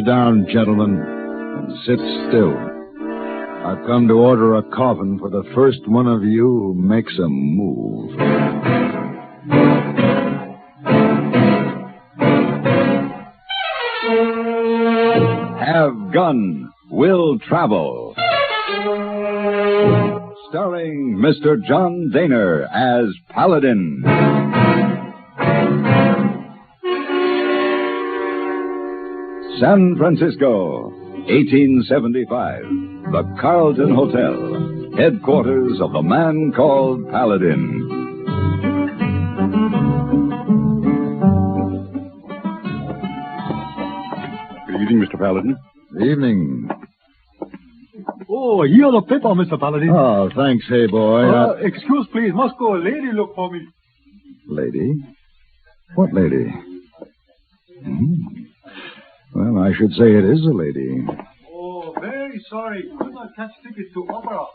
down, gentlemen, and sit still. I've come to order a coffin for the first one of you who makes a move. Have Gun, Will Travel. Starring Mr. John Daner as Paladin. San Francisco, 1875. The Carlton Hotel, headquarters of the man called Paladin. Good evening, Mr. Paladin. Evening. Oh, here the paper, Mr. Paladin. Oh, thanks, hey boy. Excuse, please. Must go a lady look for me. Lady? What lady? Well, I should say it is a lady. Oh, very sorry. Could not catch tickets to opera.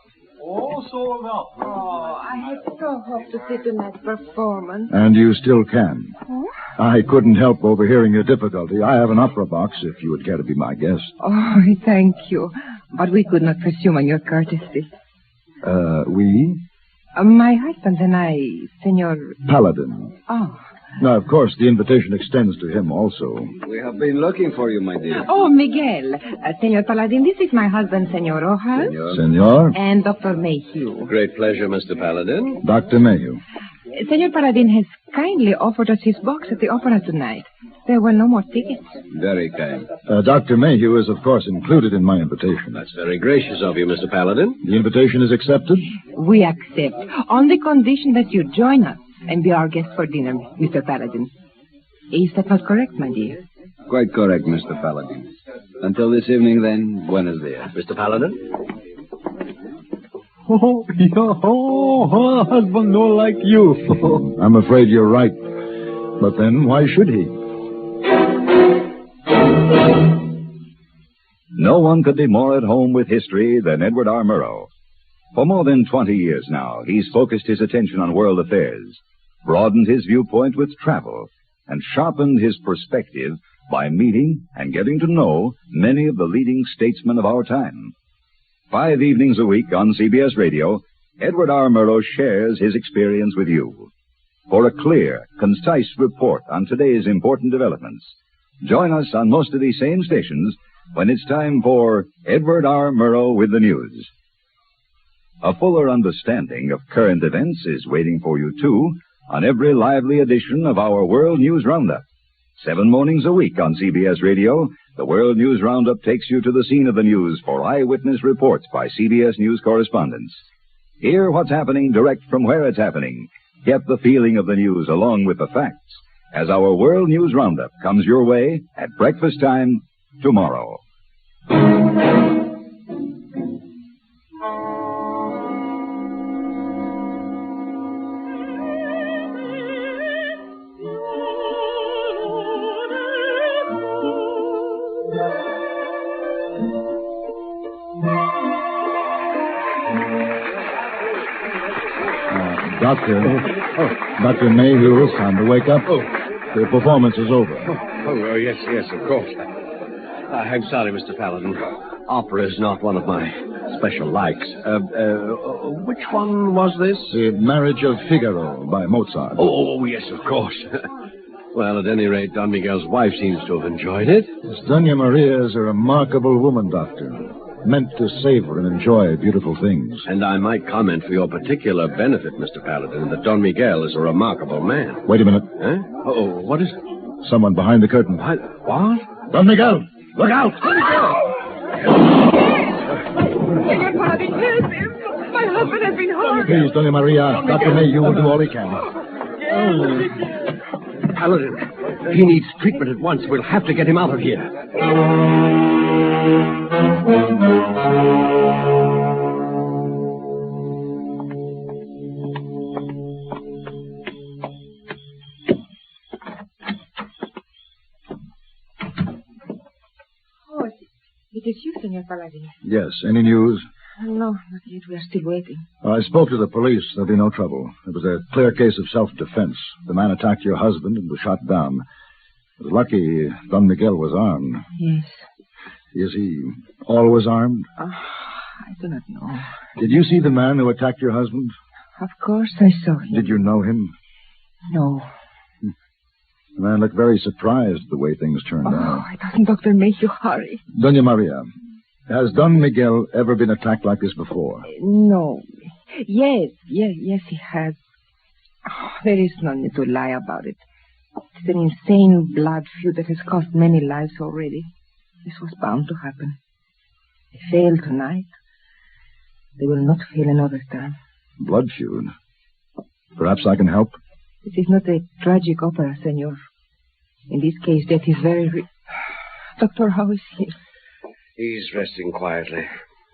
All sold out. Oh, I had so hoped to see tonight's performance. And you still can. Oh? I couldn't help overhearing your difficulty. I have an opera box if you would care to be my guest. Oh, thank you. But we could not presume on your courtesy. We? My husband and I, Senor... Paladin. Oh. Now, of course, the invitation extends to him also. We have been looking for you, my dear. Oh, Miguel. Senor Paladin, this is my husband, Senor Rojas. Senor? And Dr. Mayhew. Great pleasure, Mr. Paladin. Dr. Mayhew. Senor Paladin has kindly offered us his box at the opera tonight. There were no more tickets. Very kind. Dr. Mayhew is, of course, included in my invitation. That's very gracious of you, Mr. Paladin. The invitation is accepted? We accept, on the condition that you join us and be our guest for dinner, Mr. Paladin. Is that not correct, my dear? Quite correct, Mr. Paladin. Until this evening, then, buenos dias. Mr. Paladin? Oh, husband no like you. I'm afraid you're right. But then, why should he? No one could be more at home with history than Edward R. Murrow. For more than 20 years now, he's focused his attention on world affairs, broadened his viewpoint with travel, and sharpened his perspective by meeting and getting to know many of the leading statesmen of our time. 5 evenings a week on CBS Radio, Edward R. Murrow shares his experience with you. For a clear, concise report on today's important developments, join us on most of these same stations when it's time for Edward R. Murrow with the news. A fuller understanding of current events is waiting for you, too, on every lively edition of our World News Roundup. 7 mornings a week on CBS Radio, the World News Roundup takes you to the scene of the news for eyewitness reports by CBS News correspondents. Hear what's happening direct from where it's happening. Get the feeling of the news along with the facts as our World News Roundup comes your way at breakfast time tomorrow. Dr. Mayhew, it's time to wake up. The performance is over. Yes, of course. I'm sorry, Mr. Paladin. Opera is not one of my special likes. Which one was this? The Marriage of Figaro by Mozart. Oh, yes, of course. Well, at any rate, Don Miguel's wife seems to have enjoyed it. Miss Doña Maria is a remarkable woman, Doctor. Meant to savor and enjoy beautiful things. And I might comment for your particular benefit, Mr. Paladin, that Don Miguel is a remarkable man. Wait a minute. Huh? Oh, what is it? Someone behind the curtain. What? Don Miguel! Look out! Don Miguel! Senor Paladin, help him. My husband has been hurt. Please, Doña Maria. Dr. Mayhew will do all he can. Paladin, he needs treatment at once. We'll have to get him out of here. Oh, it is you, Senor Paladin. Yes. Any news? No, not yet. We are still waiting. I spoke to the police. There'll be no trouble. It was a clear case of self-defense. The man attacked your husband and was shot down. It was lucky Don Miguel was armed. Yes. Is he always armed? I do not know. Did you see the man who attacked your husband? Of course I saw him. Did you know him? No. The man looked very surprised at the way things turned out. Why doesn't Doctor make you hurry? Doña Maria, has Don Miguel ever been attacked like this before? No. Yes, he has. There is no need to lie about it. It's an insane blood feud that has cost many lives already. This was bound to happen. They failed tonight. They will not fail another time. Blood feud? Perhaps I can help? This is not a tragic opera, senor. In this case, death is very Doctor, how is he? He's resting quietly.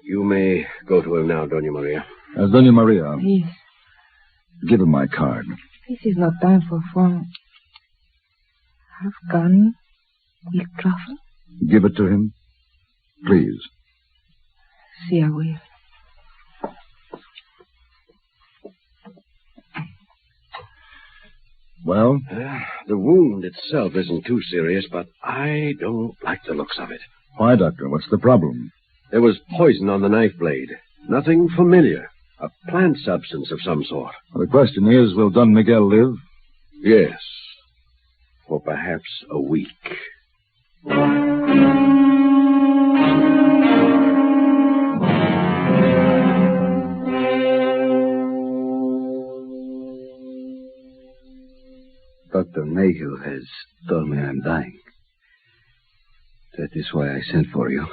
You may go to him now, Doña Maria. Doña Maria. Yes. Give him my card. This is not time for fun. Have gun. Will travel. Give it to him. Please. See, I will. Well? The wound itself isn't too serious, but I don't like the looks of it. Why, Doctor? What's the problem? There was poison on the knife blade. Nothing familiar. A plant substance of some sort. Well, the question is, will Don Miguel live? Yes. For perhaps a week. Dr. Mayhew has told me I'm dying. That is why I sent for you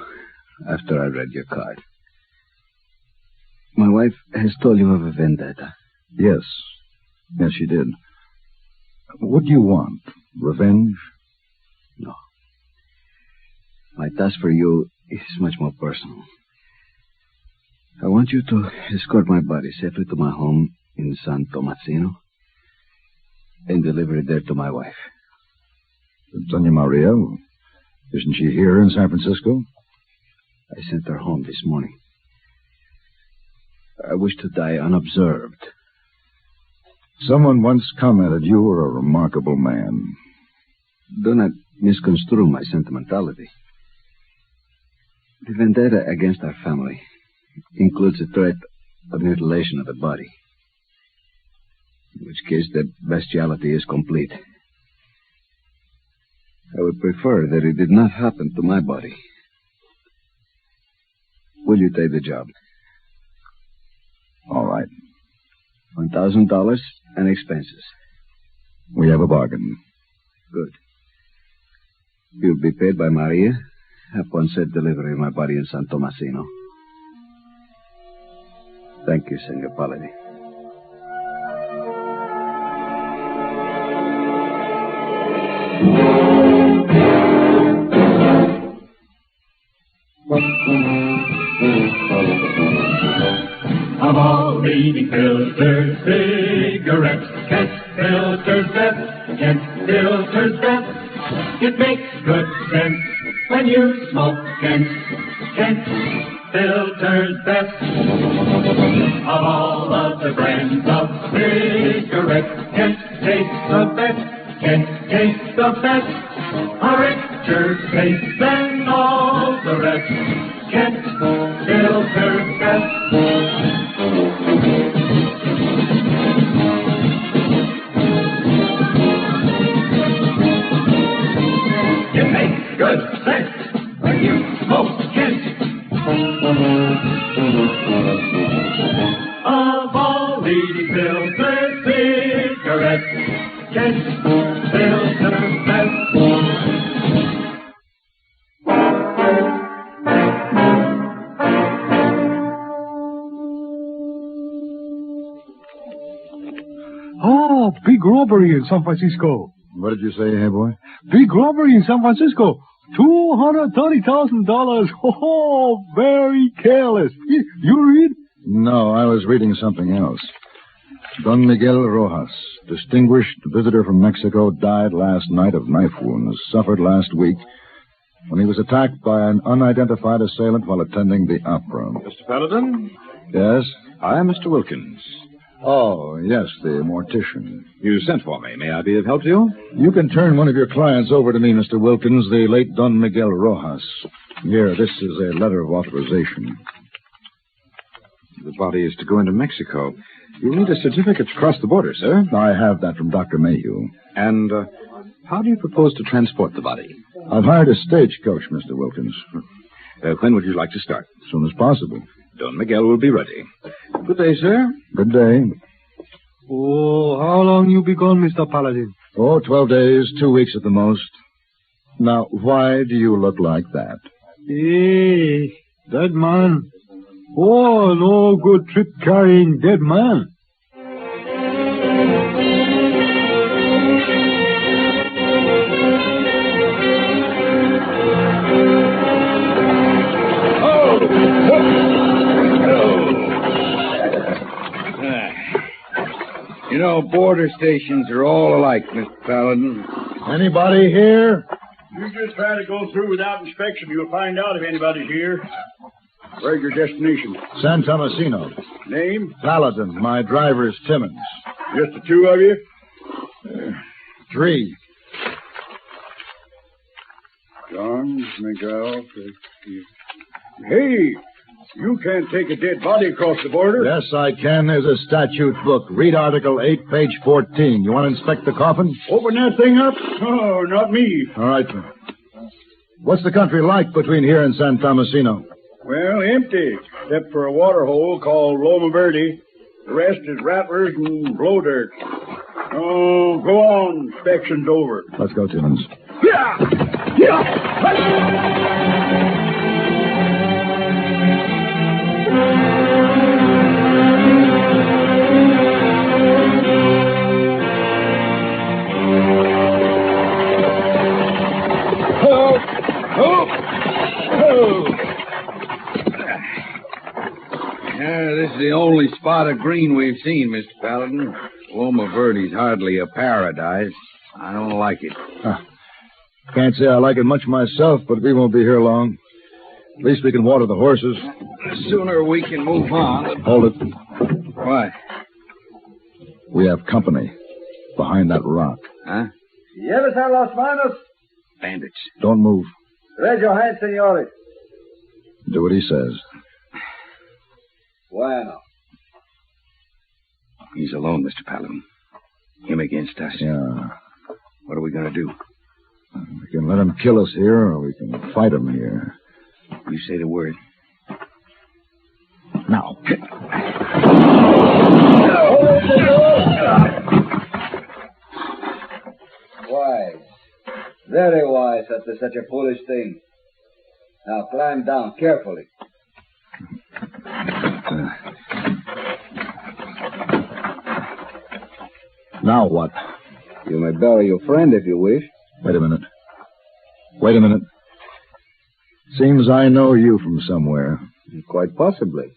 after I read your card. My wife has told you of a vendetta. Yes. Yes, she did. What do you want? Revenge? No. My task for you is much more personal. I want you to escort my body safely to my home in San Tomasino and deliver it there to my wife. Doña Maria, isn't she here in San Francisco? I sent her home this morning. I wish to die unobserved. Someone once commented you were a remarkable man. Do not misconstrue my sentimentality. The vendetta against our family includes a threat of mutilation of the body. In which case the bestiality is complete. I would prefer that it did not happen to my body. Will you take the job? All right. $1,000 and expenses. We have a bargain. Good. You'll be paid by Maria upon said delivery of my body in San Tomasino. Thank you, Senor Paladin. Of all leading filters, cigarettes, Kent filters best, Kent filters best. It makes good sense when you smoke Kent, Kent filters best. Of all of the brands of cigarettes, Kent tastes the best, Kent tastes the best. A richer taste than all the rest, Kent filters best. It makes good sense when you smoke Kent. Of all leading filter cigarettes, Kent filters best. Big robbery in San Francisco. What did you say, hey boy? Big robbery in San Francisco. $230,000. Oh, very careless. You read? No, I was reading something else. Don Miguel Rojas, distinguished visitor from Mexico, died last night of knife wounds suffered last week when he was attacked by an unidentified assailant while attending the opera. Mr. Paladin? Yes? I am Mr. Wilkins. Oh, yes, the mortician. You sent for me. May I be of help to you? You can turn one of your clients over to me, Mr. Wilkins, the late Don Miguel Rojas. Here, this is a letter of authorization. The body is to go into Mexico. You'll need a certificate to cross the border, sir. I have that from Dr. Mayhew. And how do you propose to transport the body? I've hired a stagecoach, Mr. Wilkins. When would you like to start? As soon as possible. Don Miguel will be ready. Good day, sir. Good day. Oh, how long you be gone, Mr. Paladin? Oh, 12 days, 2 weeks at the most. Now, why do you look like that? Hey, dead man. Oh, no good trip carrying dead man. You know, border stations are all alike, Mr. Paladin. Anybody here? You just try to go through without inspection. You'll find out if anybody's here. Where's your destination? San Tomasino. Name? Paladin. My driver is Timmons. Just the two of you? 3. John, Miguel. Hey, you can't take a dead body across the border. Yes, I can. There's a statute book. Read Article 8, page 14. You want to inspect the coffin? Open that thing up? Oh, not me. All right. What's the country like between here and San Tomasino? Well, empty, except for a water hole called Loma Verde. The rest is rattlers and blow dirt. Oh, go on. Inspection's over. Let's go, Timmons. This is the only spot of green we've seen, Mr. Paladin. Loma Verde's hardly a paradise. I don't like it. Can't say I like it much myself, but we won't be here long. At least we can water the horses. The sooner we can move on. Hold it. What? We have company behind that rock. Huh? ¿Lleves a los manos? Bandits. Don't move. Raise your hands, senores. Do what he says. Bueno. He's alone, Mr. Paladin. Him against us. Yeah. What are we going to do? We can let him kill us here, or we can fight him here. You say the word. Now. Wise. Very wise after such a foolish thing. Now climb down carefully. Now what? You may bury your friend if you wish. Wait a minute. Seems I know you from somewhere. Quite possibly.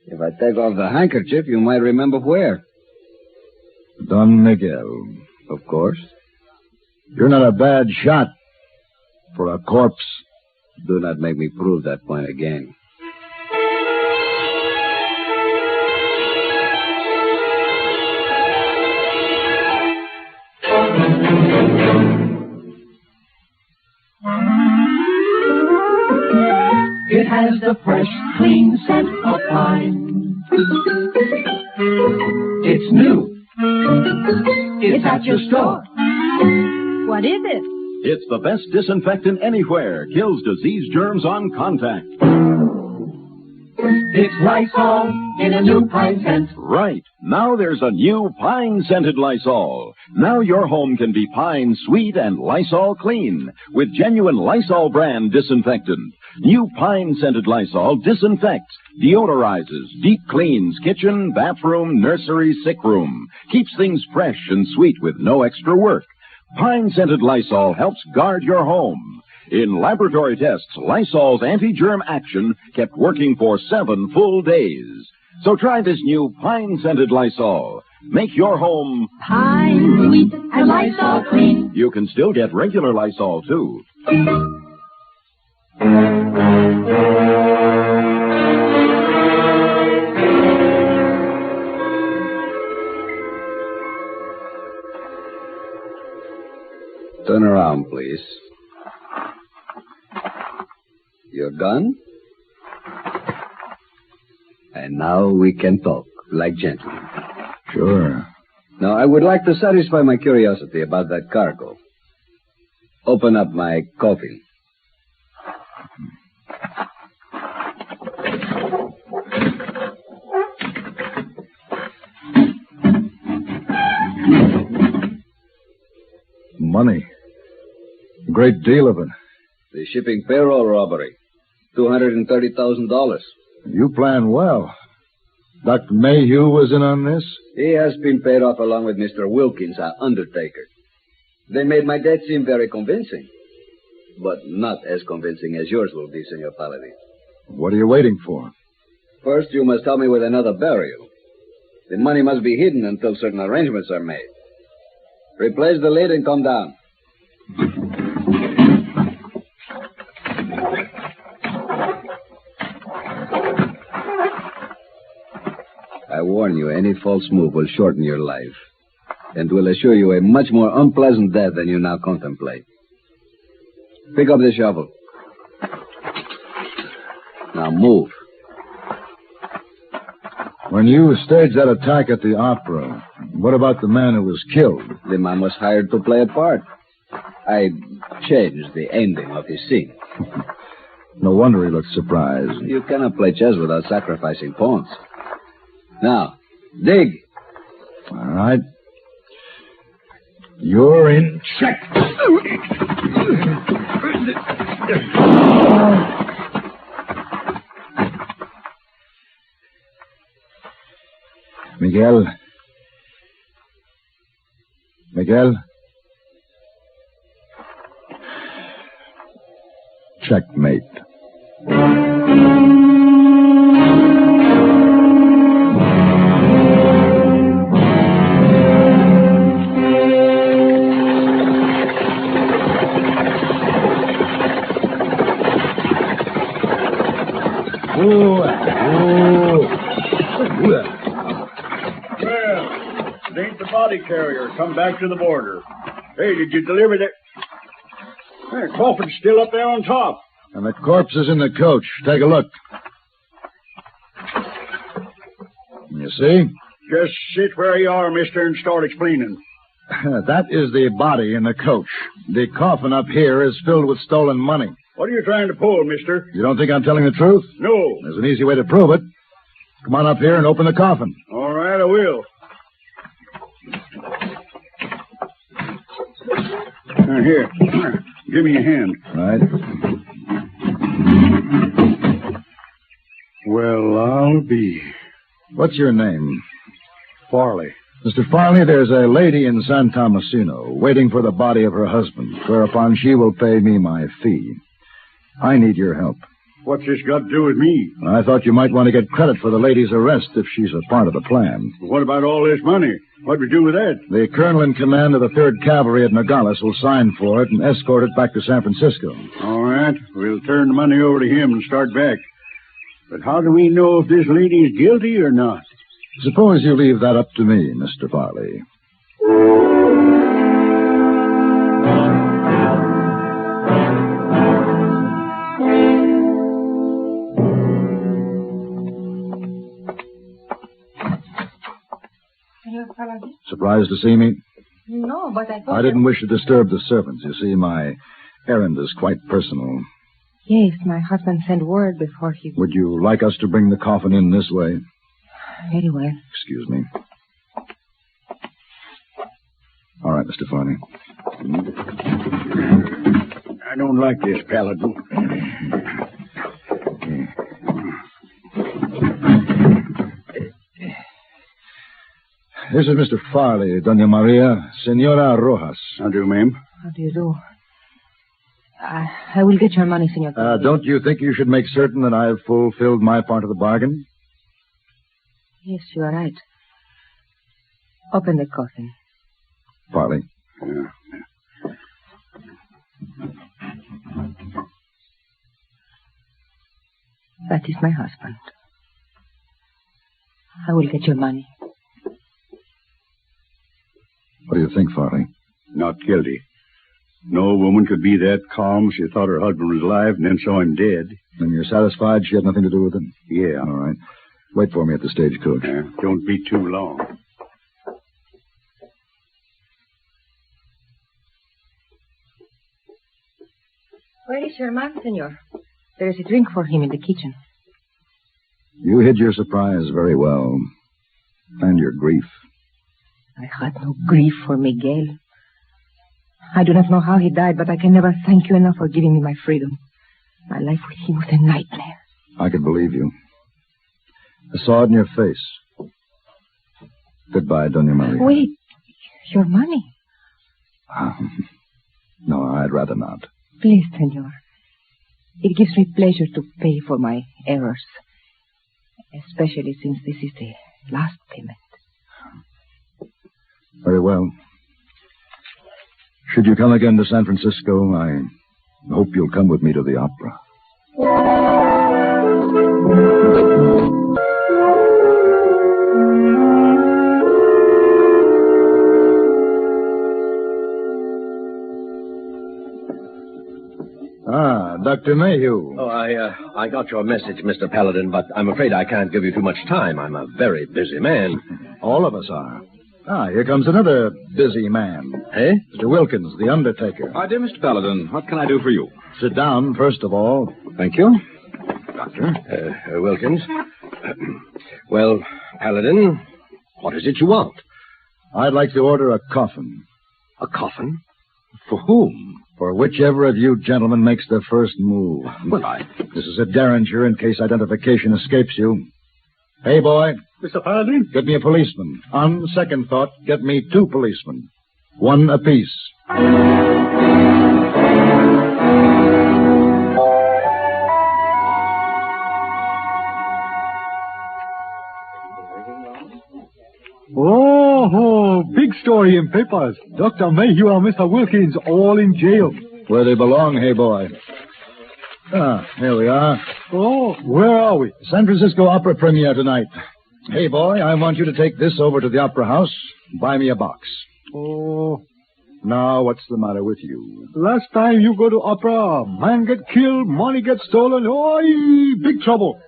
If I take off the handkerchief, you might remember where. Don Miguel. Of course. You're not a bad shot for a corpse. Do not make me prove that point again. It has the fresh, clean scent of pine. It's new. It's at your store. What is it? It's the best disinfectant anywhere. Kills disease germs on contact. It's Lysol in a new pine scent. Right. Now there's a new pine-scented Lysol. Now your home can be pine sweet and Lysol clean with genuine Lysol brand disinfectant. New pine-scented Lysol disinfects, deodorizes, deep cleans kitchen, bathroom, nursery, sick room. Keeps things fresh and sweet with no extra work. Pine-scented Lysol helps guard your home. In laboratory tests, Lysol's anti-germ action kept working for 7 full days. So try this new pine-scented Lysol. Make your home pine sweet and Lysol clean. You can still get regular Lysol, too. Turn around, please. Your gun? And now we can talk, like gentlemen. Sure. Now, I would like to satisfy my curiosity about that cargo. Open up my coffin. Money. A great deal of it. The shipping payroll robbery. $230,000. You planned well. Dr. Mayhew was in on this? He has been paid off along with Mr. Wilkins, our undertaker. They made my death seem very convincing. But not as convincing as yours will be, Senor Paladin. What are you waiting for? First, you must help me with another burial. The money must be hidden until certain arrangements are made. Replace the lid and come down. I warn you, any false move will shorten your life and will assure you a much more unpleasant death than you now contemplate. Pick up the shovel. Now move. When you staged that attack at the opera, what about the man who was killed? The man was hired to play a part. I changed the ending of his scene. No wonder he looked surprised. You cannot play chess without sacrificing pawns. Now, dig. All right. You're in check. Miguel. Miguel. Checkmate. Well, it ain't the body carrier. Come back to the border. Hey, did you deliver that? Hey, coffin's still up there on top. And the corpse is in the coach. Take a look. You see? Just sit where you are, mister, and start explaining. That is the body in the coach. The coffin up here is filled with stolen money. What are you trying to pull, mister? You don't think I'm telling the truth? No. There's an easy way to prove it. Come on up here and open the coffin. All right, I will. Here. Give me a hand. Right. Well, I'll be. What's your name? Farley. Mr. Farley, there's a lady in San Tomasino waiting for the body of her husband, whereupon she will pay me my fee. I need your help. What's this got to do with me? I thought you might want to get credit for the lady's arrest if she's a part of the plan. What about all this money? What do we do with that? The colonel in command of the 3rd Cavalry at Nogales will sign for it and escort it back to San Francisco. All right. We'll turn the money over to him and start back. But how do we know if this lady is guilty or not? Suppose you leave that up to me, Mr. Farley. Senor Paladin? Surprised to see me? No, but I thought... I didn't wish to disturb the servants. You see, my errand is quite personal. Yes, my husband sent word before he... Would you like us to bring the coffin in this way? Very well. Excuse me. All right, Mr. Farley. I don't like this, Paladin. This is Mr. Farley, Doña Maria, Senora Rojas. How do, ma'am? How do you do? I will get your money, Senor. Don't you think you should make certain that I have fulfilled my part of the bargain? Yes, you are right. Open the coffin. Farley. Yeah. That is my husband. I will get your money. What do you think, Farley? Not guilty. No woman could be that calm. She thought her husband was alive and then saw him dead. And you're satisfied she had nothing to do with it? Yeah. All right. Wait for me at the stagecoach. Don't be too long. Where is your man, senor? There is a drink for him in the kitchen. You hid your surprise very well. And your grief. I had no grief for Miguel. I do not know how he died, but I can never thank you enough for giving me my freedom. My life with him was a nightmare. I can believe you. I saw it in your face. Goodbye, Doña Maria. Wait. Your money? No, I'd rather not. Please, senor. It gives me pleasure to pay for my errors. Especially since this is the last payment. Very well. Should you come again to San Francisco, I hope you'll come with me to the opera. Dr. Mayhew. Oh, I got your message, Mr. Paladin, but I'm afraid I can't give you too much time. I'm a very busy man. All of us are. Here comes another busy man. Eh? Mr. Wilkins, the undertaker. Dear Mr. Paladin, what can I do for you? Sit down, first of all. Thank you. Doctor? Wilkins. Well, Paladin, what is it you want? I'd like to order a coffin. A coffin? For whom? For whichever of you gentlemen makes the first move. Well, This is a derringer in case identification escapes you. Hey, boy. Mr. Paladin? Get me a policeman. On second thought, get me 2 policemen. 1 apiece. Oh, big story in papers. Dr. Mayhew and Mr. Wilkins all in jail. Where they belong, hey, boy. Here we are. Oh, where are we? San Francisco Opera premiere tonight. Hey, boy, I want you to take this over to the Opera House. Buy me a box. Oh. Now, what's the matter with you? Last time you go to opera, man get killed, money get stolen. Oh, big trouble.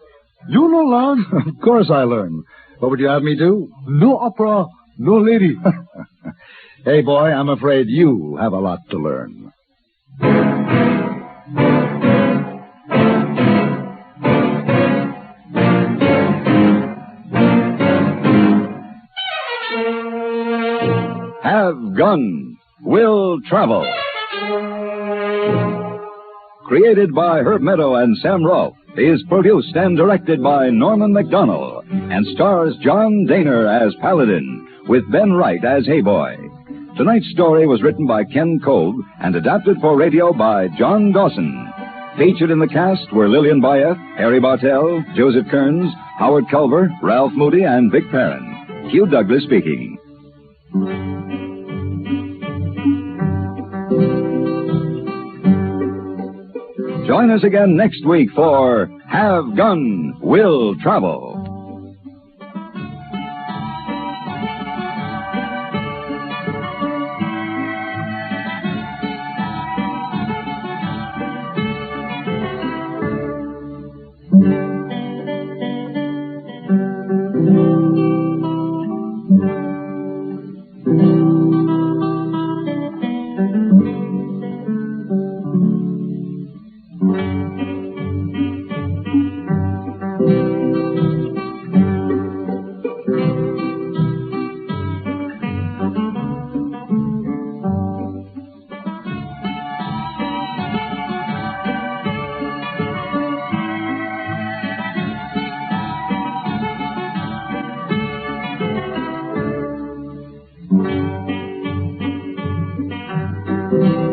You no learn. Of course I learn. What would you have me do? No opera, no lady. Hey, boy, I'm afraid you have a lot to learn. Have Gun Will Travel. Created by Herb Meadow and Sam Rolfe, is produced and directed by Norman MacDonald, and stars John Daner as Paladin, with Ben Wright as Hayboy. Tonight's story was written by Ken Kolb and adapted for radio by John Dawson. Featured in the cast were Lillian Bayeth, Harry Bartell, Joseph Kearns, Howard Culver, Ralph Moody, and Vic Perrin. Hugh Douglas speaking. Join us again next week for Have Gun, Will Travel. Thank you.